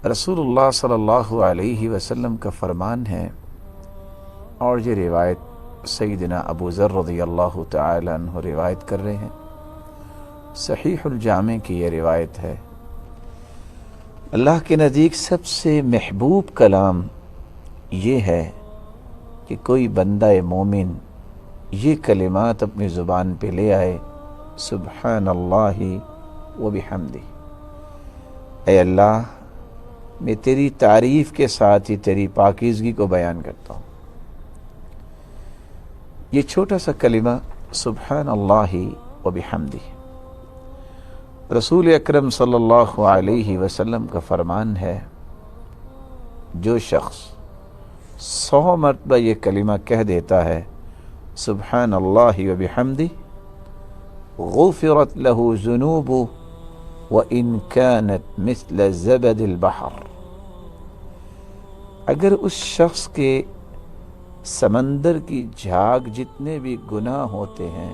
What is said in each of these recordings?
رسول اللہ صلی اللہ علیہ وسلم کا فرمان ہے، اور یہ روایت سیدنا ابو ذر رضی اللہ تعالی عنہ روایت کر رہے ہیں، صحیح الجامع کی یہ روایت ہے، اللہ کے نزدیک سب سے محبوب کلام یہ ہے کہ کوئی بندہ مومن یہ کلمات اپنی زبان پہ لے آئے، سبحان اللہ و بحمدہ، اے اللہ میں تیری تعریف کے ساتھ ہی تیری پاکیزگی کو بیان کرتا ہوں۔ یہ چھوٹا سا کلمہ سبحان اللہ و بحمدہ، رسول اکرم صلی اللہ علیہ وسلم کا فرمان ہے، جو شخص 100 مرتبہ یہ کلمہ کہہ دیتا ہے سبحان اللہ و بحمدہ، غفرت له ذنوبه وَإِن كَانَتْ مِثْلَ زَبَدِ الْبَحْرِ، اگر اس شخص کے سمندر کی جھاگ جتنے بھی گناہ ہوتے ہیں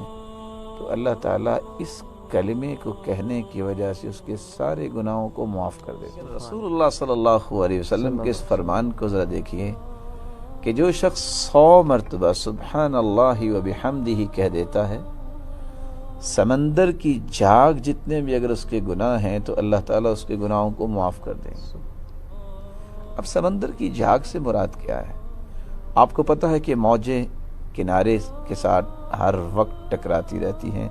تو اللہ تعالیٰ اس کلمے کو کہنے کی وجہ سے اس کے سارے گناہوں کو معاف کر دیتے ہیں۔ رسول اللہ صلی اللہ علیہ وسلم کے اس فرمان کو ذرا دیکھیے کہ جو شخص 100 مرتبہ سبحان اللہ و بحمدہ کہہ دیتا ہے، سمندر کی جھاگ جتنے بھی اگر اس کے گناہ ہیں تو اللہ تعالیٰ اس کے گناہوں کو معاف کر دیں گے۔ اب سمندر کی جھاگ سے مراد کیا ہے؟ آپ کو پتہ ہے کہ موجیں کنارے کے ساتھ ہر وقت ٹکراتی رہتی ہیں،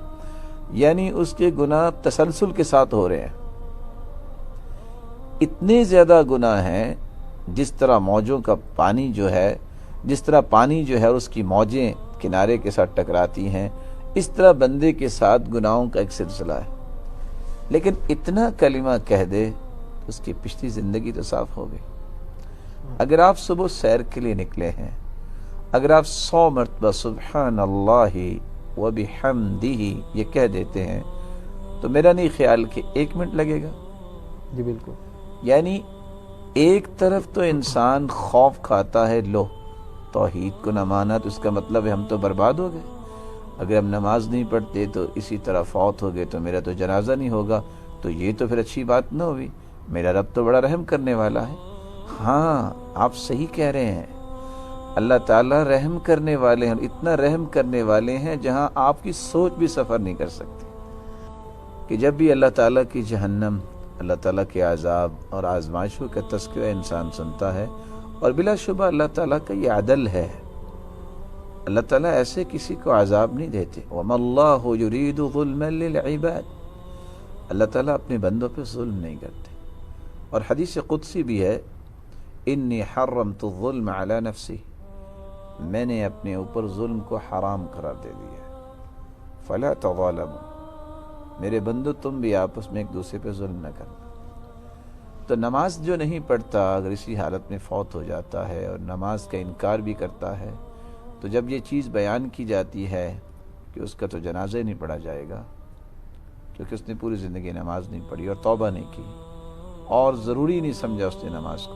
یعنی اس کے گناہ تسلسل کے ساتھ ہو رہے ہیں، اتنے زیادہ گناہ ہیں، جس طرح موجوں کا پانی جو ہے، جس طرح پانی جو ہے اس کی موجیں کنارے کے ساتھ ٹکراتی ہیں، اس طرح بندے کے ساتھ گناہوں کا ایک سلسلہ ہے، لیکن اتنا کلمہ کہہ دے اس کی پچھلی زندگی تو صاف ہو گئی۔ اگر آپ صبح سیر کے لیے نکلے ہیں، اگر آپ 100 مرتبہ سبحان اللہ و بحمدہ یہ کہہ دیتے ہیں تو میرا نہیں خیال کہ 1 منٹ لگے گا۔ جی بالکل، یعنی ایک طرف تو انسان خوف کھاتا ہے، لو توحید کو نہ مانا تو اس کا مطلب ہے ہم تو برباد ہو گئے، اگر ہم نماز نہیں پڑھتے تو اسی طرح فوت ہو گئے تو میرا تو جنازہ نہیں ہوگا، تو یہ تو پھر اچھی بات نہ ہوئی، میرا رب تو بڑا رحم کرنے والا ہے۔ ہاں آپ صحیح کہہ رہے ہیں، اللہ تعالیٰ رحم کرنے والے ہیں، اتنا رحم کرنے والے ہیں جہاں آپ کی سوچ بھی سفر نہیں کر سکتی، کہ جب بھی اللہ تعالیٰ کی جہنم، اللہ تعالیٰ کے عذاب اور آزمائشوں کا تذکرہ انسان سنتا ہے، اور بلا شبہ اللہ تعالیٰ کا یہ عدل ہے، اللہ تعالیٰ ایسے کسی کو عذاب نہیں دیتے، وَمَا اللَّهُ يُرِيدُ ظُلْمًا لِلْعِبَادِ، اللہ تعالیٰ اپنے بندوں پہ ظلم نہیں کرتے۔ اور حدیث قدسی بھی ہے، انی حرمت الظلم علی نفسی، میں نے اپنے اوپر ظلم کو حرام قرار دے دیا ہے، فلا تظالموا، میرے بندو تم بھی آپس میں ایک دوسرے پہ ظلم نہ کرنا۔ تو نماز جو نہیں پڑھتا اگر اسی حالت میں فوت ہو جاتا ہے اور نماز کا انکار بھی کرتا ہے، تو جب یہ چیز بیان کی جاتی ہے کہ اس کا تو جنازہ ہی نہیں پڑھا جائے گا، کیونکہ اس نے پوری زندگی نماز نہیں پڑھی اور توبہ نہیں کی اور ضروری نہیں سمجھا اس نے نماز کو،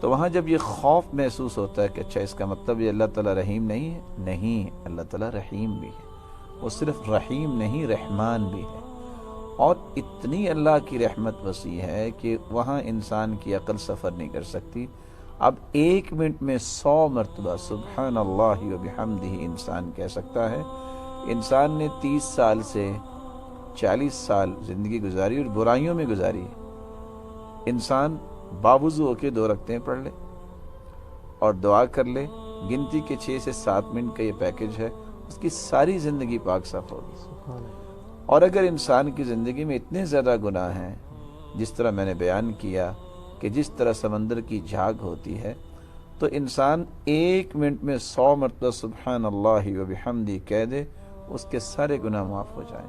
تو وہاں جب یہ خوف محسوس ہوتا ہے کہ اچھا اس کا مطلب یہ اللہ تعالیٰ رحیم نہیں ہے، نہیں، اللہ تعالیٰ رحیم بھی ہے، وہ صرف رحیم نہیں رحمان بھی ہے، اور اتنی اللہ کی رحمت وسیع ہے کہ وہاں انسان کی عقل سفر نہیں کر سکتی۔ اب 1 منٹ میں 100 مرتبہ سبحان اللہ و بحمدہ انسان کہہ سکتا ہے۔ انسان نے 30 سال سے 40 سال زندگی گزاری اور برائیوں میں گزاری ہے، انسان باوضو ہو کے 2 رکعتیں پڑھ لے اور دعا کر لے، گنتی کے 6 سے 7 منٹ کا یہ پیکج ہے، اس کی ساری زندگی پاک صاف ہوگی۔ اور اگر انسان کی زندگی میں اتنے زیادہ گناہ ہیں، جس طرح میں نے بیان کیا کہ جس طرح سمندر کی جھاگ ہوتی ہے، تو انسان 1 منٹ میں 100 مرتبہ سبحان اللہ و بحمدہ کہہ دے، اس کے سارے گناہ معاف ہو جائیں۔